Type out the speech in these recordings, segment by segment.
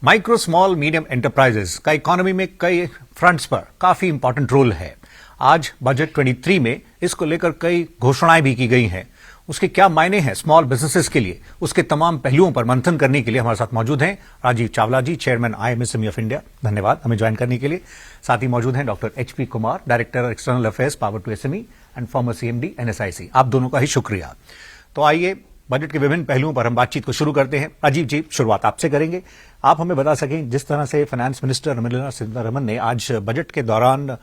Micro small medium enterprises का economy में कई फ्रंट्स पर काफी इंपॉर्टेंट रोल है। आज बजट 23 में इसको लेकर कई घोषणाएं भी की गई हैं। उसके क्या मायने हैं स्मॉल बिजनेसेस के लिए, उसके तमाम पहलुओं पर मंथन करने के लिए हमारे साथ मौजूद हैं राजीव चावला जी, चेयरमैन IMSME ऑफ इंडिया। धन्यवाद हमें ज्वाइन करने के लिए। साथ ही मौजूद हैं doctor HP Kumar, director external affairs, power to SME and former CMD NSIC। आप दोनों का ही शुक्रिया। तो आइए बजट के विभिन्न पहलुओं पर हम बातचीत को शुरू करते हैं। राजीव जी, शुरुआत आपसे करेंगे। आप हमें बता सकें, जिस तरह से फाइनेंस मिनिस्टर निर्मला सीतारमण ने आज बजट के दौरान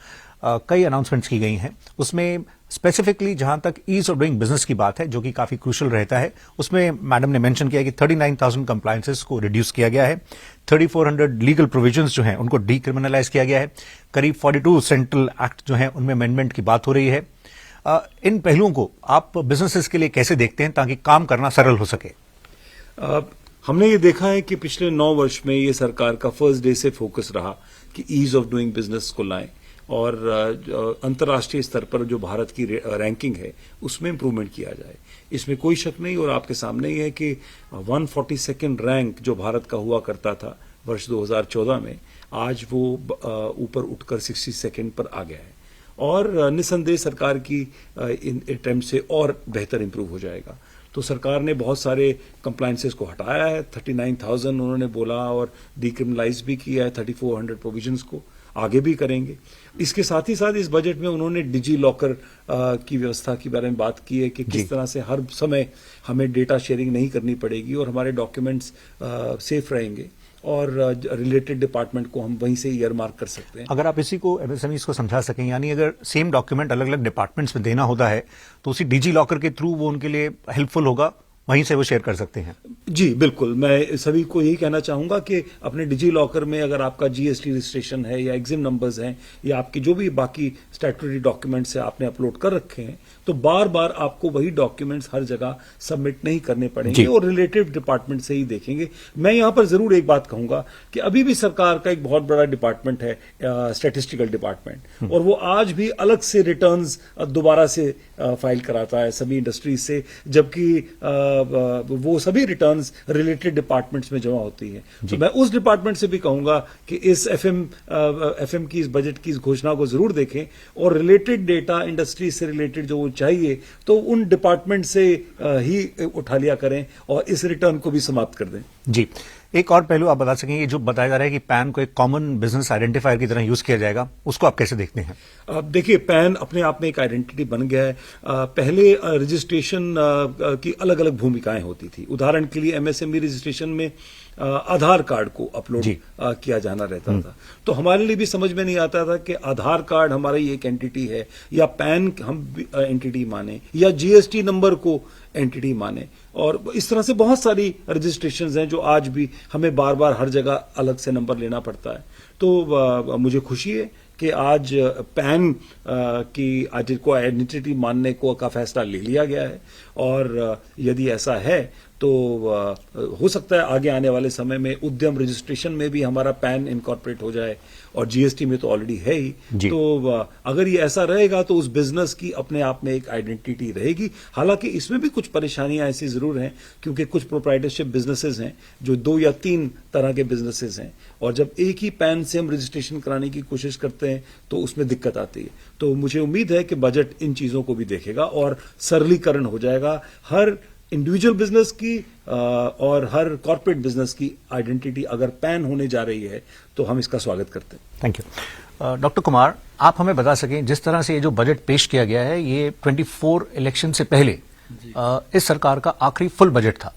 कई अनाउंसमेंट्स की गई हैं, उसमें स्पेसिफिकली जहां तक ईज ऑफ डूइंग बिजनेस की बात है, जो कि काफी क्रूशियल रहता है, उसमें मैडम ने मेंशन किया कि 39,000 कंप्लायंसेस को रिड्यूस किया गया है, 3400 लीगल प्रोविजंस जो हैं उनको डीक्रिमिनलाइज किया गया है, करीब 42 सेंट्रल एक्ट जो हैं उनमें अमेंडमेंट की बात हो रही है। इन पहलुओं को आप बिजनेसेस के लिए कैसे देखते हैं ताकि काम करना सरल हो सके? हमने ये देखा है कि पिछले 9 वर्ष में ये सरकार का फर्स्ट डे से फोकस रहा कि ईज ऑफ डूइंग बिजनेस को लाएं और अंतर्राष्ट्रीय स्तर पर जो भारत की रैंकिंग है उसमें इंप्रूवमेंट किया जाए। इसमें कोई शक नहीं और आपके सामने ही है कि 142nd रैंक जो भारत का हुआ करता था वर्ष 2014 में, आज वो ऊपर उठकर 62nd पर आ गया है और निसंदेह सरकार की इन अटेम्प्ट से और बेहतर इंप्रूव हो जाएगा। तो सरकार ने बहुत सारे कंप्लायंसेस को हटाया है, 39,000 उन्होंने बोला, और डिक्रिमिनलाइज भी किया है 3400 प्रोविजंस को, आगे भी करेंगे। इसके साथ ही साथ इस बजट में उन्होंने डिजी लॉकर की व्यवस्था के बारे में बात की है कि किस तरह से हर समय हमें डेटा शेयरिंग नहीं करनी पड़ेगी और हमारे डॉक्यूमेंट्स सेफ रहेंगे और रिलेटेड डिपार्टमेंट को हम वहीं से ईयर मार्क कर सकते हैं। अगर आप इसी को MSMEs को समझा सकें, यानी अगर सेम डॉक्यूमेंट अलग अलग डिपार्टमेंट्स में देना होता है तो उसी डिजी लॉकर के थ्रू वो उनके लिए हेल्पफुल होगा, वहीं से वो शेयर कर सकते हैं। जी बिल्कुल, मैं सभी को यही कहना चाहूंगा कि अपने डिजी लॉकर में अगर आपका GST रजिस्ट्रेशन है या एग्जिम नंबर्स हैं या आपकी जो भी बाकी स्टैट्यूटरी डॉक्यूमेंट्स है आपने अपलोड कर रखे हैं, तो बार बार आपको वही डॉक्यूमेंट्स हर जगह सबमिट नहीं करने पड़ेंगे और रिलेटेड डिपार्टमेंट से ही देखेंगे। मैं यहां पर जरूर एक बात कहूंगा कि अभी भी सरकार का एक बहुत बड़ा डिपार्टमेंट है स्टैटिस्टिकल डिपार्टमेंट, और वो आज भी अलग से रिटर्न्स दोबारा से फाइल कराता है सभी इंडस्ट्रीज से, जबकि वो सभी रिटर्न्स रिलेटेड डिपार्टमेंट्स में जमा होती है। तो मैं उस डिपार्टमेंट से भी कहूंगा कि इस FM की इस बजट की इस घोषणा को जरूर देखें और रिलेटेड डेटा इंडस्ट्री से रिलेटेड जो चाहिए तो उन डिपार्टमेंट से ही उठा लिया करें और इस रिटर्न को भी समाप्त कर दें। जी, एक और पहलू आप बता सकेंगे, जो बताया जा रहा है कि पैन को एक कॉमन बिजनेस आइडेंटिफायर की तरह यूज किया जाएगा, उसको आप कैसे देखते हैं? देखिए, पैन अपने आप में एक आइडेंटिटी बन गया है। पहले रजिस्ट्रेशन की अलग अलग भूमिकाएं होती थी। उदाहरण के लिए MSME रजिस्ट्रेशन में आधार कार्ड को अपलोड किया जाना रहता था, तो हमारे लिए भी समझ में नहीं आता था कि आधार कार्ड हमारी एक एंटिटी है या पैन हम एंटिटी माने या GST नंबर को एंटिटी माने, और इस तरह से बहुत सारी रजिस्ट्रेशंस हैं जो आज भी हमें बार बार हर जगह अलग से नंबर लेना पड़ता है। तो मुझे खुशी है कि आज पैन की आज को आइडेंटिटी मानने को का फैसला ले लिया गया है, और यदि ऐसा है तो हो सकता है आगे आने वाले समय में उद्यम रजिस्ट्रेशन में भी हमारा पैन इनकॉर्पोरेट हो जाए, और GST में तो ऑलरेडी है ही। तो अगर ये ऐसा रहेगा तो उस बिजनेस की अपने आप में एक आइडेंटिटी रहेगी। हालांकि इसमें भी कुछ परेशानियां ऐसी जरूर हैं, क्योंकि कुछ प्रोप्राइटरशिप बिजनेसेस हैं जो 2 या 3 तरह के बिजनेसेस हैं, और जब एक ही पैन से हम रजिस्ट्रेशन कराने की कोशिश करते हैं तो उसमें दिक्कत आती है। तो मुझे उम्मीद है कि बजट इन चीजों को भी देखेगा और सरलीकरण हो जाएगा। हर इंडिविजुअल बिजनेस की और हर कॉर्पोरेट बिजनेस की आइडेंटिटी अगर पैन होने जा रही है तो हम इसका स्वागत करते हैं। Thank you. डॉक्टर कुमार, आप हमें बता सकें, जिस तरह से ये जो बजट पेश किया गया है, ये 24 इलेक्शन से पहले इस सरकार का आखिरी फुल बजट था,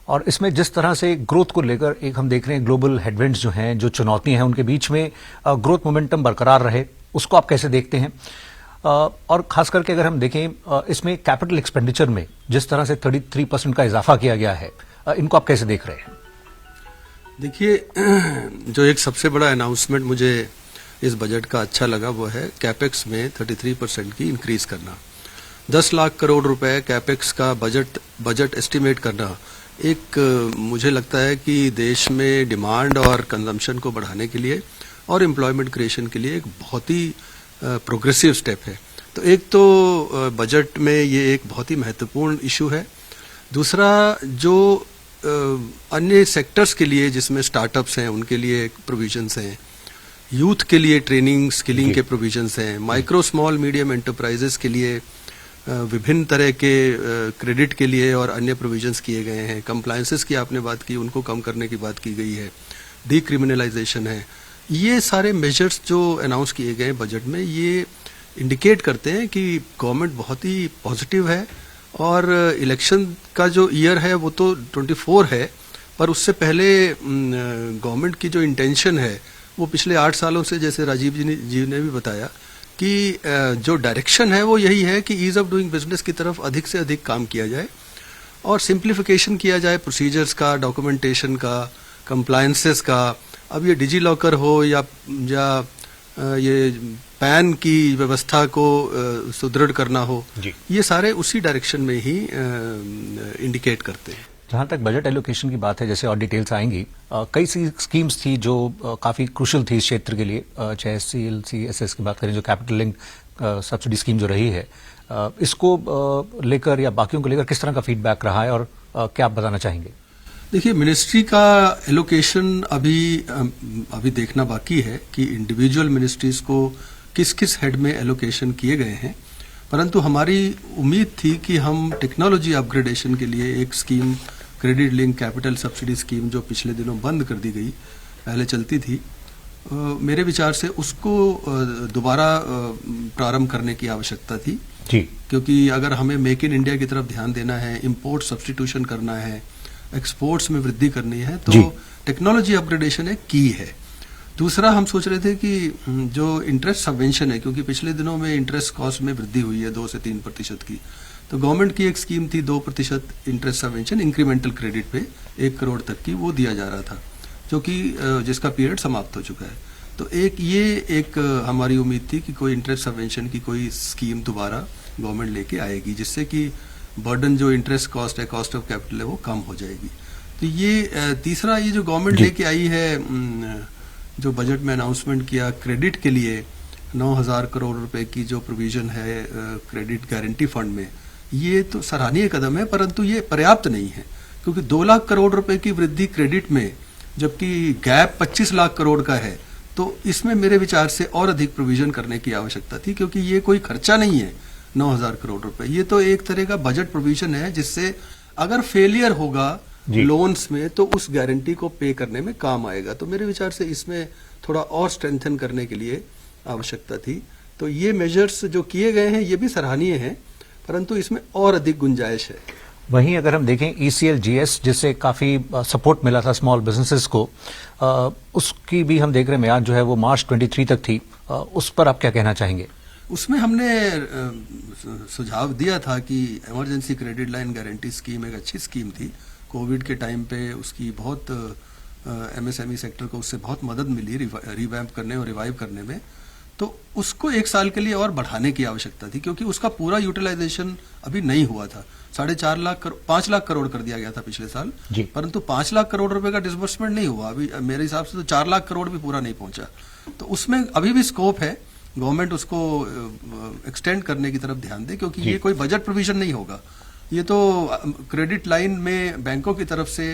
और इसमें जिस तरह से ग्रोथ को लेकर एक हम देख रहे हैं ग्लोबल हेडविंड्स जो हैं, जो चुनौतियां हैं, उनके बीच में ग्रोथ मोमेंटम बरकरार रहे, उसको आप कैसे देखते हैं? और खास करके अगर हम देखें इसमें कैपिटल एक्सपेंडिचर में जिस तरह से 33% का इजाफा किया गया है, इनको आप कैसे देख रहे हैं? देखिए, जो एक सबसे बड़ा अनाउंसमेंट मुझे इस बजट का अच्छा लगा वो है कैपेक्स में 33% की इंक्रीज करना। 10 लाख करोड़ रुपए कैपेक्स का बजट एस्टिमेट करना एक मुझे लगता है कि देश में डिमांड और कंजम्पशन को बढ़ाने के लिए और एम्प्लॉयमेंट क्रिएशन के लिए एक बहुत ही प्रोग्रेसिव स्टेप है। तो एक तो बजट में ये एक बहुत ही महत्वपूर्ण इशू है। दूसरा, जो अन्य सेक्टर्स के लिए जिसमें स्टार्टअप्स हैं उनके लिए प्रोविजंस हैं, यूथ के लिए ट्रेनिंग स्किलिंग के प्रोविजंस हैं, माइक्रो स्मॉल मीडियम एंटरप्राइजेस के लिए विभिन्न तरह के क्रेडिट के लिए और अन्य प्रोविजंस किए गए हैं। कंप्लायंसेस की आपने बात की, उनको कम करने की बात की गई है, डीक्रिमिनलाइजेशन है। ये सारे मेजर्स जो अनाउंस किए गए बजट में, ये इंडिकेट करते हैं कि गवर्नमेंट बहुत ही पॉजिटिव है और इलेक्शन का जो ईयर है वो तो 24 है, पर उससे पहले गवर्नमेंट की जो इंटेंशन है वो पिछले 8 सालों से, जैसे राजीव जी ने भी बताया, कि जो डायरेक्शन है वो यही है कि ईज ऑफ डूइंग बिजनेस की तरफ अधिक से अधिक काम किया जाए और सिंप्लीफिकेशन किया जाए प्रोसीजर्स का, डॉक्यूमेंटेशन का, कंप्लायंसेस का। अब ये डिजी लॉकर हो या ये पैन की व्यवस्था को सुदृढ़ करना हो, ये सारे उसी डायरेक्शन में ही इंडिकेट करते हैं। जहां तक बजट एलोकेशन की बात है, जैसे और डिटेल्स आएंगी, कई सी स्कीम्स थी जो काफी क्रूशियल थी इस क्षेत्र के लिए, चाहे CLCSS की बात करें, जो कैपिटल लिंक सब्सिडी स्कीम जो रही है, इसको लेकर या बाकियों को लेकर किस तरह का फीडबैक रहा है और क्या आप बताना चाहेंगे? देखिए, मिनिस्ट्री का एलोकेशन अभी देखना बाकी है कि इंडिविजुअल मिनिस्ट्रीज को किस किस हेड में एलोकेशन किए गए हैं, परंतु हमारी उम्मीद थी कि हम टेक्नोलॉजी अपग्रेडेशन के लिए एक scheme, credit link capital subsidy scheme, जो पिछले दिनों बंद कर दी गई, पहले चलती थी, मेरे विचार से उसको दोबारा प्रारंभ करने की आवश्यकता थी जी। क्योंकि अगर हमें मेक इन इंडिया की तरफ ध्यान देना है, इंपोर्ट सब्स्टिट्यूशन करना है, एक्सपोर्ट्स में वृद्धि करनी है, तो टेक्नोलॉजी अपग्रेडेशन एक की है। दूसरा, हम सोच रहे थे कि जो इंटरेस्ट सबवेंशन है, क्योंकि पिछले दिनों में इंटरेस्ट कॉस्ट में वृद्धि हुई है 2 से 3% की, तो गवर्नमेंट की एक स्कीम थी 2% इंटरेस्ट सबवेंशन इंक्रीमेंटल क्रेडिट पे 1 करोड़ तक की, वो दिया जा रहा था, जो कि जिसका पीरियड समाप्त हो चुका है। तो एक हमारी उम्मीद थी कि कोई इंटरेस्ट सबवेंशन की कोई स्कीम दोबारा गवर्नमेंट लेके आएगी, जिससे कि बर्डन जो इंटरेस्ट कॉस्ट है, कॉस्ट ऑफ कैपिटल है, वो कम हो जाएगी। तो ये तीसरा, ये जो गवर्नमेंट लेके आई है, जो बजट में अनाउंसमेंट किया क्रेडिट के लिए 9,000 करोड़ रुपए की जो प्रोविजन है क्रेडिट गारंटी फंड में, ये तो सराहनीय कदम है, परंतु ये पर्याप्त नहीं है, क्योंकि 2 लाख करोड़ रुपए की वृद्धि क्रेडिट में, जबकि गैप 25 लाख करोड़ का है, तो इसमें मेरे विचार से और अधिक प्रोविजन करने की आवश्यकता थी, क्योंकि ये कोई खर्चा नहीं है 9,000 करोड़ रुपए, ये तो एक तरह का बजट प्रोविजन है, जिससे अगर फेलियर होगा लोन्स में तो उस गारंटी को पे करने में काम आएगा। तो मेरे विचार से इसमें थोड़ा और स्ट्रेंथन करने के लिए आवश्यकता थी। तो ये मेजर्स जो किए गए हैं ये भी सराहनीय हैं, परंतु इसमें और अधिक गुंजाइश है। वहीं अगर हम देखें ECLGS, जिससे काफी सपोर्ट मिला था स्मॉल बिजनेसेस को, उसकी भी हम देख रहे हैं मियाद जो है वो मार्च 23 तक थी, उस पर आप क्या कहना चाहेंगे? उसमें हमने सुझाव दिया था कि emergency credit line guarantee scheme एक अच्छी स्कीम थी। कोविड के टाइम पे उसकी बहुत MSME सेक्टर को उससे बहुत मदद मिली रिवैम्प करने और रिवाइव करने में। तो उसको 1 साल के लिए और बढ़ाने की आवश्यकता थी, क्योंकि उसका पूरा यूटिलाइजेशन अभी नहीं हुआ था। 5 लाख करोड़ कर दिया गया था पिछले साल, परंतु 5 लाख करोड़ रुपए का डिसबर्समेंट नहीं हुआ अभी। मेरे हिसाब से तो 4 लाख करोड़ भी पूरा नहीं पहुंचा। तो उसमें अभी भी स्कोप है, गवर्नमेंट उसको एक्सटेंड करने की तरफ ध्यान दे, क्योंकि ये कोई बजट प्रोविजन नहीं होगा, ये तो क्रेडिट लाइन में बैंकों की तरफ से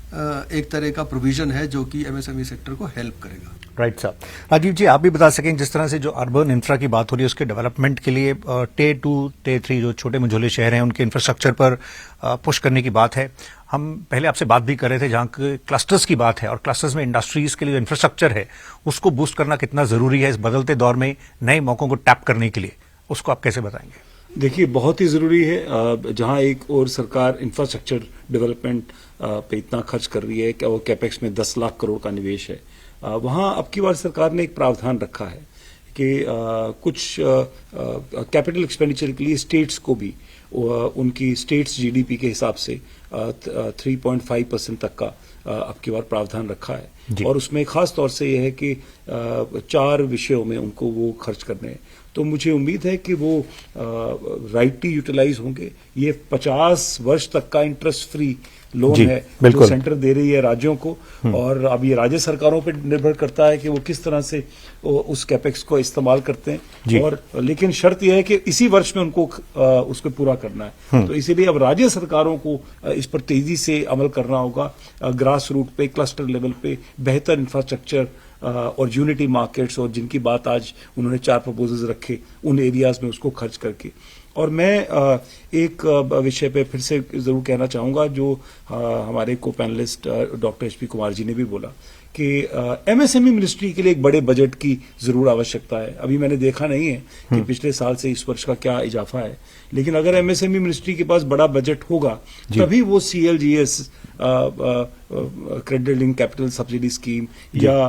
एक तरह का प्रोविजन है जो कि MSME सेक्टर को हेल्प करेगा। राइट साहब। राजीव जी, आप भी बता सकें, जिस तरह से जो अर्बन इंफ्रा की बात हो रही है उसके डेवलपमेंट के लिए Tier 2, Tier 3 जो छोटे मंझोले शहर हैं उनके इंफ्रास्ट्रक्चर पर पुश करने की बात है। हम पहले आपसे बात भी कर रहे थे, जहां क्लस्टर्स की बात है और क्लस्टर्स में इंडस्ट्रीज के लिए जो इंफ्रास्ट्रक्चर है उसको बूस्ट करना कितना जरूरी है इस बदलते दौर में नए मौकों को टैप करने के लिए, उसको आप कैसे बताएंगे? देखिए, बहुत ही ज़रूरी है। जहां एक और सरकार इंफ्रास्ट्रक्चर डेवलपमेंट पे इतना खर्च कर रही है कि वो कैपेक्स में 10 लाख करोड़ का निवेश है, वहां अब की बार सरकार ने एक प्रावधान रखा है कि कुछ कैपिटल एक्सपेंडिचर के लिए स्टेट्स को भी उनकी स्टेट्स GDP के हिसाब से 3.5% तक का अब की बार प्रावधान रखा है, और उसमें खास तौर से यह है कि 4 विषयों में उनको वो खर्च करने हैं। तो मुझे उम्मीद है कि वो राइटली यूटिलाइज होंगे। ये 50 वर्ष तक का इंटरेस्ट फ्री लोन जी, है जो बिल्कुल। सेंटर दे रही है राज्यों को, और अब ये राज्य सरकारों पर निर्भर करता है कि वो किस तरह से उस कैपेक्स को इस्तेमाल करते जी। हैं। और लेकिन शर्त यह है कि इसी वर्ष में उनको उसको पूरा करना है। तो इसीलिए अब राज्य सरकारों को इस पर तेजी से अमल करना होगा। ग्रास रूट पे, क्लस्टर लेवल पे बेहतर इंफ्रास्ट्रक्चर और यूनिटी मार्केट्स, और जिनकी बात आज उन्होंने 4 प्रपोजल्स रखे उन एरियाज में उसको खर्च करके। और मैं एक विषय पे फिर से जरूर कहना चाहूंगा जो हमारे को panelist doctor HP Kumar ji ने भी बोला कि MSME मिनिस्ट्री के लिए एक बड़े बजट की जरूर आवश्यकता है। अभी मैंने देखा नहीं है कि पिछले साल से इस वर्ष का क्या इजाफा है, लेकिन अगर MSME मिनिस्ट्री के पास बड़ा बजट होगा तभी वो CLGS credit link capital subsidy scheme या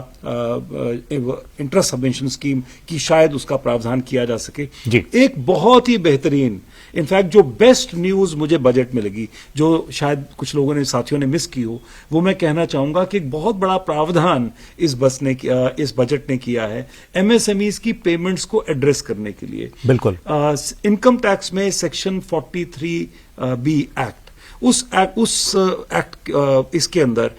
इंटरेस्ट सबवेंशन स्कीम की शायद उसका प्रावधान किया जा सके। जी। एक बहुत ही बेहतरीन, इनफैक्ट जो बेस्ट न्यूज मुझे बजट में लगी, जो शायद कुछ लोगों ने, साथियों ने मिस की हो, वो मैं कहना चाहूंगा कि एक बहुत बड़ा प्रावधान इस बजट ने किया है MSMEs की पेमेंट्स को एड्रेस करने के लिए। बिल्कुल। इनकम टैक्स में सेक्शन 43B एक्ट, उस एक्ट इसके अंदर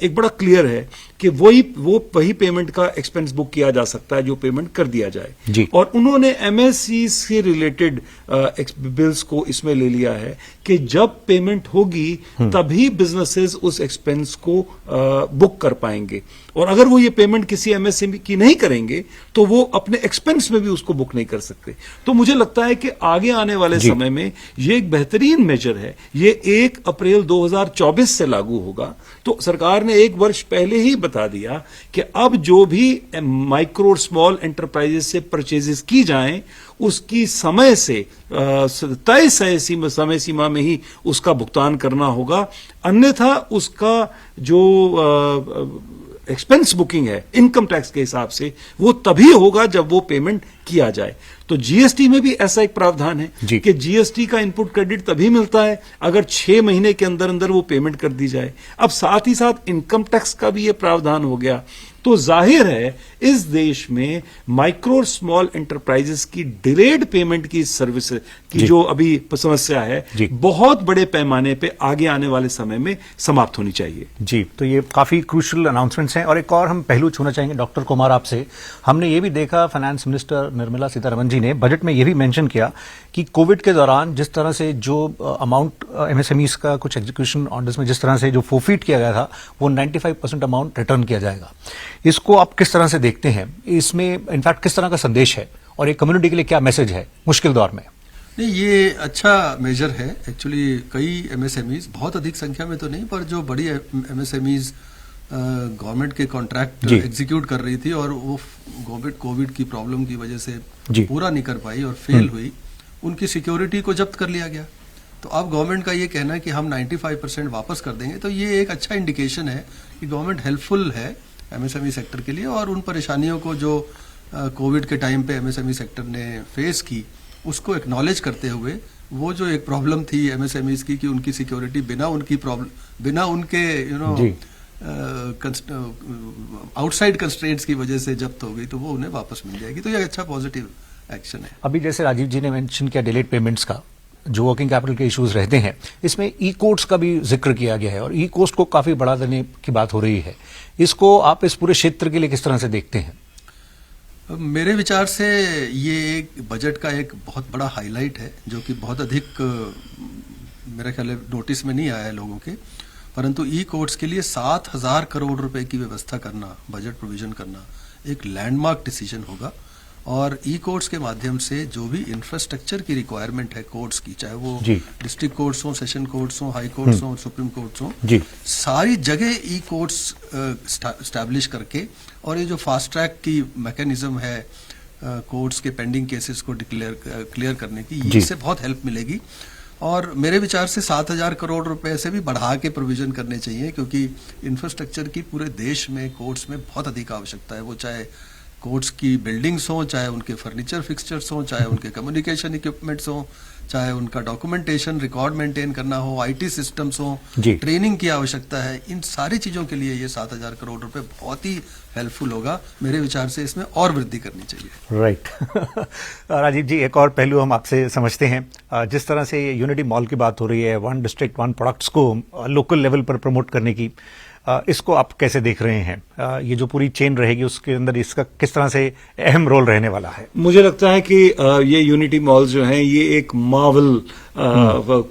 एक बड़ा क्लियर है कि वही पेमेंट का एक्सपेंस बुक किया जा सकता है जो पेमेंट कर दिया जाए। जी। और उन्होंने MSC से रिलेटेड बिल्स को इसमें ले लिया है कि जब पेमेंट होगी तभी बिजनेसेस उस एक्सपेंस को बुक कर पाएंगे, और अगर वो ये पेमेंट किसी MSME की नहीं करेंगे तो वो अपने एक्सपेंस में भी उसको बुक नहीं कर सकते। तो मुझे लगता है कि आगे आने वाले समय में ये एक बेहतरीन मेजर है। ये 1 अप्रैल 2024 से लागू होगा। तो सरकार ने 1 वर्ष पहले ही बता दिया कि अब जो भी माइक्रो और स्मॉल एंटरप्राइजेस से परचेजेस की जाएं उसकी समय से तय समय सीमा में ही उसका भुगतान करना होगा, अन्यथा उसका जो एक्सपेंस बुकिंग है इनकम टैक्स के हिसाब से वो तभी होगा जब वो पेमेंट किया जाए। तो GST में भी ऐसा एक प्रावधान है कि GST का इनपुट क्रेडिट तभी मिलता है अगर 6 महीने के अंदर अंदर वो पेमेंट कर दी जाए। अब साथ ही साथ इनकम टैक्स का भी ये प्रावधान हो गया। तो जाहिर है इस देश में माइक्रो और स्मॉल एंटरप्राइजेस की डिलेड पेमेंट की सर्विस की जो अभी समस्या है बहुत बड़े पैमाने पे आगे आने वाले समय में समाप्त होनी चाहिए। जी, तो ये काफी क्रूशियल अनाउंसमेंट्स हैं। और एक और हम पहलू छूना चाहेंगे डॉक्टर कुमार आपसे। हमने ये भी देखा, फाइनेंस मिनिस्टर निर्मला सीतारमण जी ने बजट में ये भी मेंशन किया कि कोविड के दौरान जिस तरह से जो अमाउंट MSMEs का कुछ एग्जीक्यूशन ऑर्डर्स में जिस तरह से जो फोरफीट किया गया था वो 95% अमाउंट रिटर्न किया जाएगा। इसको आप किस तरह से देखते हैं? इसमें इनफैक्ट किस तरह का संदेश है और ये कम्युनिटी के लिए क्या मैसेज है मुश्किल दौर में? नहीं, ये अच्छा मेजर है। एक्चुअली कई MSMEs, बहुत अधिक संख्या में तो नहीं, पर जो बड़ी MSMEs गवर्नमेंट के कॉन्ट्रैक्ट एग्जीक्यूट कर रही थी और वो कोविड की प्रॉब्लम की वजह से पूरा नहीं कर पाई और फेल हुई, उनकी सिक्योरिटी को जब्त कर लिया गया। तो अब गवर्नमेंट का ये कहना है कि हम 95% वापस कर देंगे, तो ये एक अच्छा इंडिकेशन है कि गवर्नमेंट हेल्पफुल है MSME सेक्टर के लिए, और उन परेशानियों को जो कोविड के टाइम पे MSME सेक्टर ने फेस की उसको एक्नॉलेज करते हुए वो जो एक प्रॉब्लम थी MSMEs की कि उनकी सिक्योरिटी बिना उनके आउटसाइड कंस्ट्रेंट्स की वजह से जब्त हो गई, तो वो उन्हें वापस मिल जाएगी। तो ये अच्छा पॉजिटिव एक्शन है। अभी जैसे राजीव जी ने मेंशन किया डिलेड पेमेंट्स का, जो वर्किंग कैपिटल के इश्यूज रहते हैं, इसमें ई-कोर्ट्स का भी जिक्र किया गया है और ई-कोर्ट्स को काफी बढ़ा देने की बात हो रही है। इसको आप इस पूरे क्षेत्र के लिए किस तरह से देखते हैं? मेरे विचार से ये एक बजट का एक बहुत बड़ा हाईलाइट है जो कि बहुत अधिक मेरे ख्याल नोटिस में नहीं आया है लोगों के, परंतु ई-कोर्ट्स के लिए 7,000 करोड़ रुपए की व्यवस्था करना, बजट प्रोविजन करना एक लैंडमार्क डिसीजन होगा। और ई-कोर्ट्स के माध्यम से जो भी इंफ्रास्ट्रक्चर की रिक्वायरमेंट है कोर्ट्स की, चाहे वो डिस्ट्रिक्ट कोर्ट्स हो, सेशन कोर्ट्स हो, हाई कोर्ट्स हो, सुप्रीम कोर्ट्स हो, सारी जगह ई-कोर्ट्स स्टैब्लिश करके, और ये जो फास्ट ट्रैक की मैकेनिज्म है कोर्ट्स के पेंडिंग केसेस को क्लियर करने की, इससे बहुत हेल्प मिलेगी। और मेरे विचार से 7,000 करोड़ रुपए से भी बढ़ा के प्रोविजन करने चाहिए, क्योंकि इंफ्रास्ट्रक्चर की पूरे देश में कोर्ट्स में बहुत अधिक आवश्यकता है। वो चाहे कोर्ट्स की बिल्डिंग्स हों, चाहे उनके फर्नीचर फिक्सचर्स हों, चाहे उनके कम्युनिकेशन इक्विपमेंट्स हों, चाहे उनका डॉक्यूमेंटेशन रिकॉर्ड मेंटेन करना हो, आईटी सिस्टम्स हों, ट्रेनिंग की आवश्यकता है, इन सारी चीज़ों के लिए ये 7,000 करोड़ रुपए बहुत ही हेल्पफुल होगा। मेरे विचार से इसमें और वृद्धि करनी चाहिए। राइट। राजीव जी, एक और पहलू हम आपसे समझते हैं। जिस तरह से यूनिटी मॉल की बात हो रही है, वन डिस्ट्रिक्ट वन प्रोडक्ट्स को लोकल लेवल पर प्रमोट करने की, इसको आप कैसे देख रहे हैं? ये जो पूरी चेन रहेगी उसके अंदर इसका किस तरह से अहम रोल रहने वाला है? मुझे लगता है कि ये यूनिटी मॉल्स जो हैं ये एक मार्वल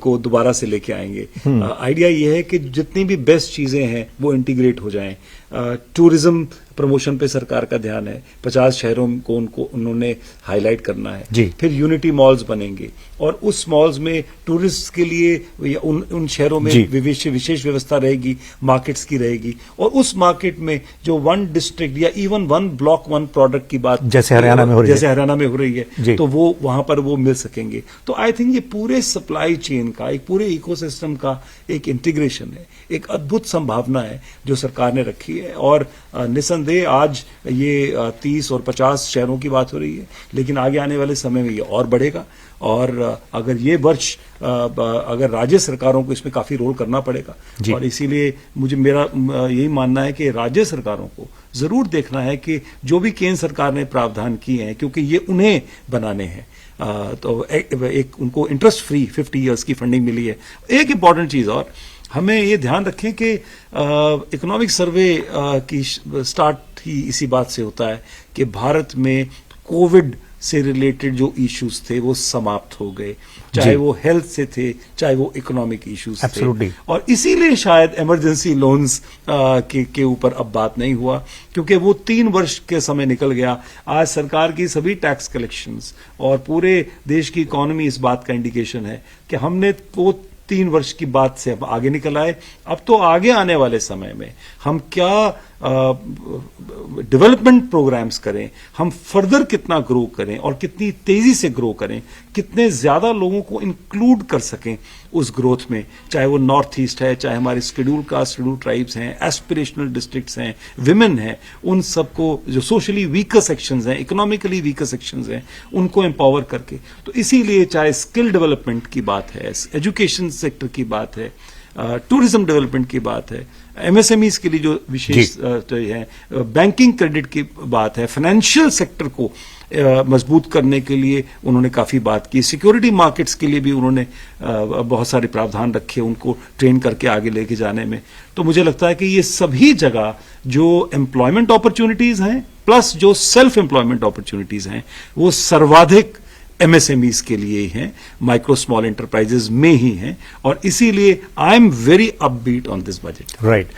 को दोबारा से लेके आएंगे। आइडिया ये है कि जितनी भी बेस्ट चीजें हैं वो इंटीग्रेट हो जाएं। टूरिज्म प्रमोशन पे सरकार का ध्यान है, 50 शहरों को उन्होंने हाईलाइट करना है। फिर यूनिटी मॉल्स बनेंगे और उस मॉल्स में टूरिस्ट के लिए उन शहरों में विशेष व्यवस्था रहेगी, मार्केट्स की रहेगी, और उस मार्केट में जो वन डिस्ट्रिक्ट या even one block one product की बात जैसे हरियाणा में हो रही है तो वो वहां पर वो मिल सकेंगे। तो आई थिंक ये पूरे सप्लाई चेन का, एक पूरे इकोसिस्टम का एक इंटीग्रेशन है, एक अद्भुत संभावना है जो सरकार ने रखी है। और निसंदेह आज ये 30 और 50 शहरों की बात हो रही है, लेकिन आगे आने वाले समय में ये और बढ़ेगा। और अगर ये वर्ष अगर राज्य सरकारों को इसमें काफी रोल करना पड़ेगा, और इसीलिए मेरा यही मानना है कि राज्य सरकारों को जरूर देखना है कि जो भी केंद्र सरकार ने प्रावधान किए हैं, क्योंकि ये उन्हें बनाने हैं, तो एक उनको इंटरेस्ट फ्री 50 इयर्स की फंडिंग मिली है। एक इंपॉर्टेंट चीज और हमें ये ध्यान रखें कि इकोनॉमिक सर्वे की स्टार्ट ही इसी बात से होता है कि भारत में कोविड से रिलेटेड जो इश्यूज थे वो समाप्त हो गए, चाहे वो हेल्थ से थे, चाहे वो इकोनॉमिक इश्यूज थे, और इसीलिए शायद इमरजेंसी लोन्स के ऊपर अब बात नहीं हुआ, क्योंकि वो 3 वर्ष के समय निकल गया। आज सरकार की सभी टैक्स कलेक्शंस और पूरे देश की इकोनॉमी इस बात का इंडिकेशन है कि हमने वो 3 वर्ष की बात से अब आगे निकल आए। अब तो आगे आने वाले समय में हम क्या डेवलपमेंट प्रोग्राम्स करें, हम फर्दर कितना ग्रो करें और कितनी तेजी से ग्रो करें, कितने ज्यादा लोगों को इंक्लूड कर सकें उस ग्रोथ में, चाहे वो नॉर्थ ईस्ट है, चाहे हमारे शेड्यूल कास्ट शेड्यूल ट्राइब्स हैं, एस्पिरेशनल डिस्ट्रिक्ट्स हैं, विमेन है, उन सबको, जो सोशली वीकर सेक्शंस हैं, इकोनॉमिकली वीकर सेक्शंस हैं, उनको एम्पावर करके। तो इसीलिए चाहे स्किल डेवलपमेंट की बात है, एजुकेशन सेक्टर की बात है, टूरिज्म डेवलपमेंट की बात है, एमएसएमईज के लिए जो विशेष है, बैंकिंग क्रेडिट की बात है, फाइनेंशियल सेक्टर को मजबूत करने के लिए उन्होंने काफी बात की, सिक्योरिटी मार्केट्स के लिए भी उन्होंने बहुत सारे प्रावधान रखे उनको ट्रेन करके आगे लेके जाने में। तो मुझे लगता है कि ये सभी जगह जो एम्प्लॉयमेंट अपॉर्चुनिटीज हैं प्लस जो सेल्फ एम्प्लॉयमेंट अपॉर्चुनिटीज हैं वो सर्वाधिक एमएसएमईज के लिए ही हैं, माइक्रो स्मॉल एंटरप्राइजेज में ही हैं, और इसीलिए I am very upbeat on this budget. Right.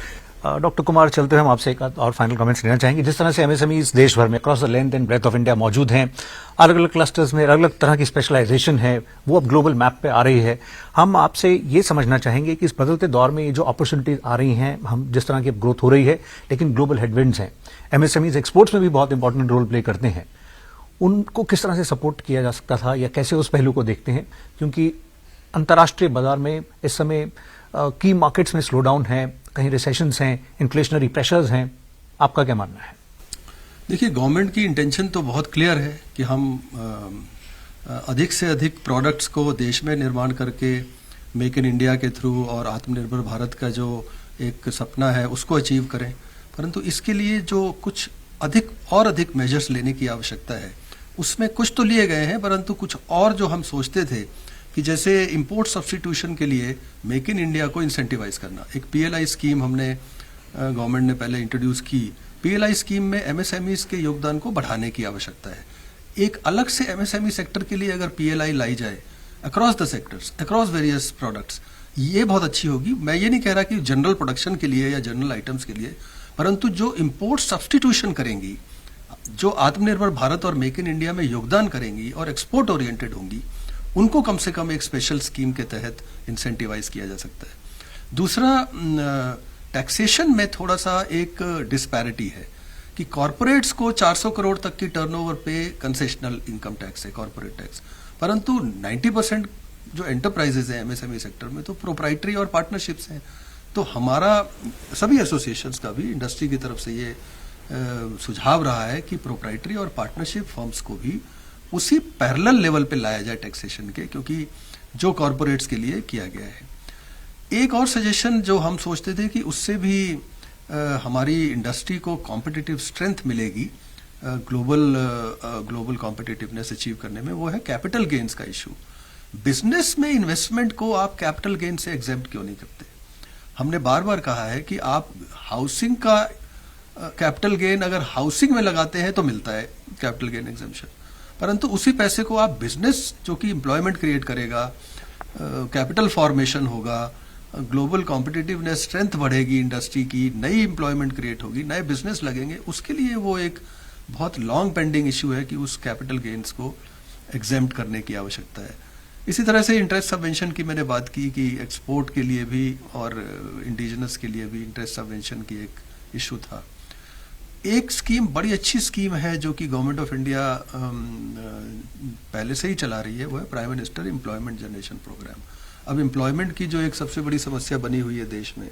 Doctor Kumar, चलते हुए हम आपसे एक और फाइनल कमेंट्स लेना चाहेंगे। जिस तरह से एमएसएमईज देश भर में across the length and breadth of India मौजूद हैं, अलग अलग क्लस्टर्स में अलग अलग तरह की स्पेशलाइजेशन है, वो अब ग्लोबल मैप पे आ रही है। हम आपसे ये समझना चाहेंगे कि इस बदलते दौर में ये जो अपॉर्चुनिटीज आ रही हैं, हम जिस तरह की ग्रोथ हो रही है, लेकिन ग्लोबल हेडविंड्स हैं, एमएसएमईज एक्सपोर्ट्स में भी बहुत इंपॉर्टेंट रोल प्ले करते हैं, उनको किस तरह से सपोर्ट किया जा सकता था या कैसे उस पहलू को देखते हैं? क्योंकि अंतर्राष्ट्रीय बाजार में इस समय की मार्केट्स में स्लो डाउन है, कहीं रिसेशंस हैं, इन्फ्लेशनरी प्रेशर्स हैं, आपका क्या मानना है? देखिए, गवर्नमेंट की इंटेंशन तो बहुत क्लियर है कि हम अधिक से अधिक प्रोडक्ट्स को देश में निर्माण करके मेक इन इंडिया के थ्रू और आत्मनिर्भर भारत का जो एक सपना है उसको अचीव करें, परंतु इसके लिए जो कुछ अधिक मेजर्स लेने की आवश्यकता है, उसमें कुछ तो लिए गए हैं, परंतु कुछ और जो हम सोचते थे कि जैसे इंपोर्ट सब्स्टिट्यूशन के लिए मेक इन इंडिया को इंसेंटिवाइज करना, एक पीएलआई स्कीम हमने गवर्नमेंट ने पहले इंट्रोड्यूस की। पीएलआई स्कीम में एमएसएमईज के योगदान को बढ़ाने की आवश्यकता है। एक अलग से एमएसएमई सेक्टर के लिए अगर पीएलआई लाई जाए across the sectors, across various products, ये बहुत अच्छी होगी। मैं ये नहीं कह रहा कि जनरल प्रोडक्शन के लिए या जनरल आइटम्स के लिए, परंतु जो इंपोर्ट सब्स्टिट्यूशन करेंगी, जो आत्मनिर्भर भारत और मेक इन इंडिया में योगदान करेंगी और एक्सपोर्ट ओरिएंटेड होंगी, उनको कम से कम एक स्पेशल स्कीम के तहत इंसेंटिवाइज किया जा सकता है। दूसरा, टैक्सेशन में थोड़ा सा एक डिस्पैरिटी है कि कॉरपोरेट्स को 400 करोड़ तक की टर्नओवर पे कंसेशनल इनकम टैक्स है, कॉरपोरेट टैक्स, परंतु 90% जो एंटरप्राइजेज हैं एमएसएमई सेक्टर में तो प्रोप्राइटरी और पार्टनरशिप्स हैं। तो हमारा सभी एसोसिएशंस का भी इंडस्ट्री की तरफ से ये सुझाव रहा है कि प्रोप्राइटरी और पार्टनरशिप फर्म्स को भी उसी पैरेलल लेवल पे लाया जाए टैक्सेशन के, क्योंकि जो कॉरपोरेट्स के लिए किया गया है। एक और सजेशन जो हम सोचते थे कि उससे भी हमारी इंडस्ट्री को कॉम्पिटिटिव स्ट्रेंथ मिलेगी ग्लोबल कॉम्पिटिटिवनेस अचीव करने में, वो है कैपिटल गेन्स का इशू। बिजनेस में इन्वेस्टमेंट को आप कैपिटल गेन से एग्जेम्प्ट क्यों नहीं करते? हमने बार बार कहा है कि आप हाउसिंग का कैपिटल गेन अगर हाउसिंग में लगाते हैं तो मिलता है कैपिटल गेन एग्जेम्पशन, परंतु उसी पैसे को आप बिजनेस जो कि एम्प्लॉयमेंट क्रिएट करेगा, कैपिटल फॉर्मेशन होगा, ग्लोबल कॉम्पिटिटिवनेस स्ट्रेंथ बढ़ेगी इंडस्ट्री की, नई एम्प्लॉयमेंट क्रिएट होगी, नए बिजनेस लगेंगे, उसके लिए वो एक बहुत लॉन्ग पेंडिंग इशू है कि उस कैपिटल गेन्स को एग्जेम्प्ट करने की आवश्यकता है। इसी तरह से इंटरेस्ट सबवेंशन की मैंने बात की कि एक्सपोर्ट के लिए भी और इंडिजिनस के लिए भी इंटरेस्ट सबवेंशन की एक इशू था। एक स्कीम बड़ी अच्छी स्कीम है जो कि गवर्नमेंट ऑफ इंडिया पहले से ही चला रही है, वो है prime minister employment generation programme. अब एम्प्लॉयमेंट की जो एक सबसे बड़ी समस्या बनी हुई है देश में,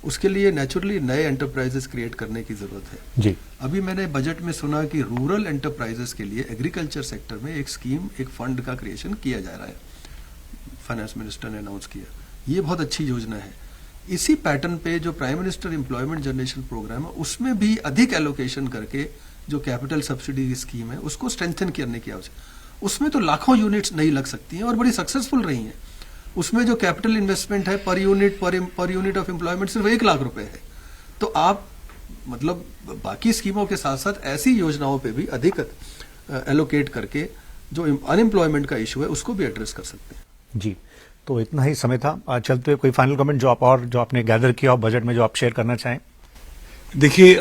उसके लिए नेचुरली नए एंटरप्राइजेस क्रिएट करने की जरूरत है जी। अभी मैंने बजट में सुना कि रूरल एंटरप्राइजेस के लिए एग्रीकल्चर सेक्टर में एक स्कीम, एक फंड का क्रिएशन किया जा रहा है, फाइनेंस मिनिस्टर ने अनाउंस किया। ये बहुत अच्छी योजना है। इसी पैटर्न पे जो prime minister employment generation programme है, उसमें भी अधिक एलोकेशन करके जो कैपिटल सब्सिडी की स्कीम है उसको स्ट्रेंथन करने की आवश्यकता। उसमें तो लाखों यूनिट्स नहीं लग सकती हैं और बड़ी सक्सेसफुल रही हैं। उसमें जो कैपिटल इन्वेस्टमेंट है पर यूनिट ऑफ एम्प्लॉयमेंट सिर्फ 1 लाख रुपए है। तो आप मतलब बाकी स्कीमों के साथ साथ ऐसी योजनाओं पे भी अधिक एलोकेट करके जो अनएम्प्लॉयमेंट का इशू है उसको भी एड्रेस कर सकते हैं। जी, तो इतना ही समय था। चलते हुए कोई फाइनल कमेंट जो आपने गैदर किया और बजट में जो आप शेयर करना चाहें? देखिए,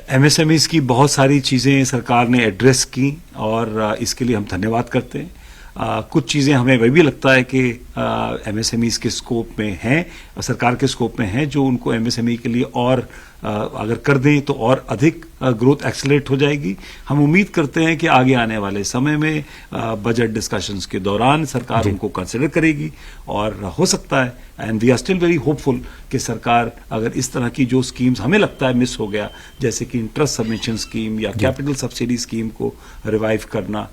एमएसएमईज की बहुत सारी चीज़ें सरकार ने एड्रेस की और इसके लिए हम धन्यवाद करते हैं। कुछ चीज़ें हमें वह भी लगता है कि एमएसएमईज के स्कोप में हैं, सरकार के स्कोप में हैं, जो उनको एमएसएमई के लिए और अगर कर दें तो और अधिक ग्रोथ एक्सेलरेट हो जाएगी। हम उम्मीद करते हैं कि आगे आने वाले समय में बजट डिस्कशंस के दौरान सरकार उनको कंसिडर करेगी और हो सकता है, and we are still very hopeful कि सरकार अगर इस तरह की जो स्कीम्स हमें लगता है मिस हो गया, जैसे कि इंटरेस्ट सबवेंशन स्कीम या कैपिटल सब्सिडी स्कीम को रिवाइव करना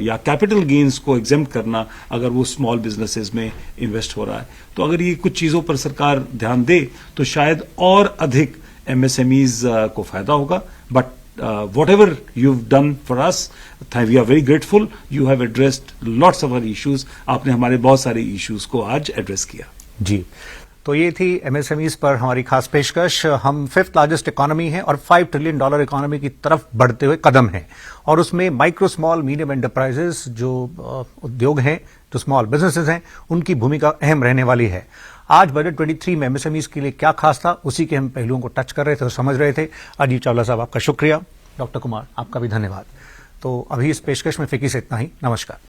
या कैपिटल गेन्स को एग्जेम्प्ट करना अगर वो स्मॉल बिजनेसेस में इन्वेस्ट हो रहा है, तो अगर ये कुछ चीज़ों पर सरकार ध्यान दे तो शायद और अधिक एमएसएमईज को फायदा होगा। But whatever you've done for us, we are very grateful. You have addressed lots of our issues. आपने हमारे बहुत सारे इश्यूज को आज एड्रेस किया। जी, तो ये थी एमएसएमईज पर हमारी खास पेशकश। हम 5th लार्जेस्ट इकोनॉमी है और $5 ट्रिलियन इकोनॉमी की तरफ बढ़ते हुए कदम है, और उसमें माइक्रो स्मॉल मीडियम एंटरप्राइजेस जो उद्योग हैं, जो स्मॉल बिजनेसेस हैं, उनकी भूमिका अहम रहने वाली है। आज बजट 23 में एमएसएमईज के लिए क्या खास था, उसी के हम पहलुओं को टच कर रहे थे और समझ रहे थे। अजीत चावला साहब, आपका शुक्रिया। डॉक्टर कुमार, आपका भी धन्यवाद। तो अभी इस पेशकश में फिकी से इतना ही। नमस्कार।